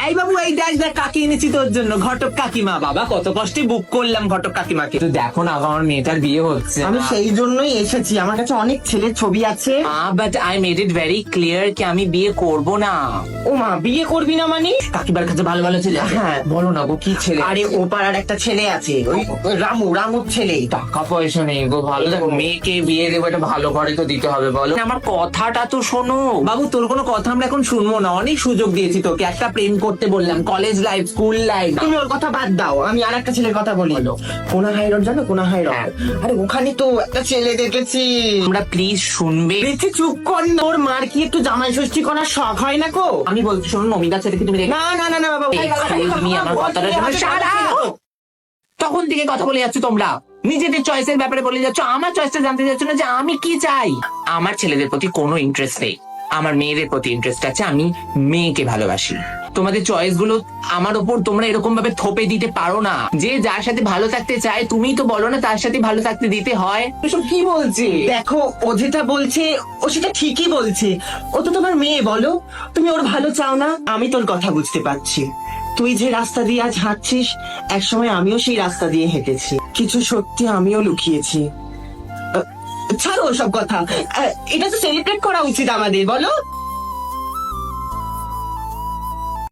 এই বাবু, এই দেখ দেখ কাকি এনেছি তোর জন্য, ঘটক কাকিমা। বাবা কত কষ্টে বুক করলাম ঘটক কাকিমাকে। তো দেখো না আমার মেয়েটার বিয়ে হচ্ছে। আমি সেই জন্যই এসেছি, আমার কাছে অনেক ছেলের ছবি আছে। But I made it very clear কি আমি বিয়ে করব না। ও মা, বিয়ে করবি না মানে? কাকিমার কাছে ভালো ভালো ছেলে আছে। হ্যাঁ। বলো না গো কি ছেলে? আরে ও পাড়ার একটা ছেলে আছে, ওই রামুর ছেলে। টাকা পয়সা নেই গো, ভালো দেখো মেয়েকে বিয়ে দেবো, এটা ভালো ঘরে তো দিতে হবে বলো। আমার কথাটা তো শোনো বাবু, তোর কোনো কথা আমরা এখন শুনবো না, অনেক সুযোগ দিয়েছি তোকে, একটা প্রেম করতে বললাম, কলেজ লাইফ, স্কুল লাইফ। তুমি ওর কথা বাদ দাও, আমি আর একটা ছেলের কথা বলি। কোনা হাই রোড জানো? কোনা হাই রোড। হ্যাঁ। আরে ওখানে তো একটা ছেলে দেখেছি। আমরা প্লিজ শুনবে। বেশি চুপ কর না। ওর মার কি একটু জামাই ষষ্ঠী করার শখ হয় না গো? আমি বলছি শোনো, নমিতার সাথে কি তুমি দেখে? না না না না বাবা, তুমি আমার কথাটা শোনো। Shut up! তখন থেকে কথা বলে যাচ্ছ তোমরা, নিজেদের চয়েসের ব্যাপারে বলে যাচ্ছ, আমার চয়েসটা জানতে যাচ্ছ না যে আমি কি চাই। আমার ছেলেদের প্রতি কোনো ইন্টারেস্ট নেই, আমার মেয়েদের প্রতি ইন্টারেস্ট আছে, আমি মেয়েকে ভালোবাসি। তোমাদের চয়েস গুলো আমার ওপর তোমরা এরকম ভাবে থোপে দিতে পারো না। যে যার সাথে ভালো থাকতে চায়, তুমি তো বলো না তার সাথে ভালো থাকতে দিতে হয়। এসব কি বলছে? দেখো, ও যেটা বলছে ও সেটা ঠিকই বলছে। ও তো তোমার মেয়ে, বলো তুমি ওর ভালো চাও না? আমি তোর কথা বুঝতে পারছি। তুই যে রাস্তা দিয়ে আজ হাঁটছিস, একসময় আমিও সেই রাস্তা দিয়ে হেঁটেছি, কিছু সত্যি আমিও লুকিয়েছি। ছাড়ো সব কথা, এটা তো সেলিব্রেট করা উচিত আমাদের, বলো।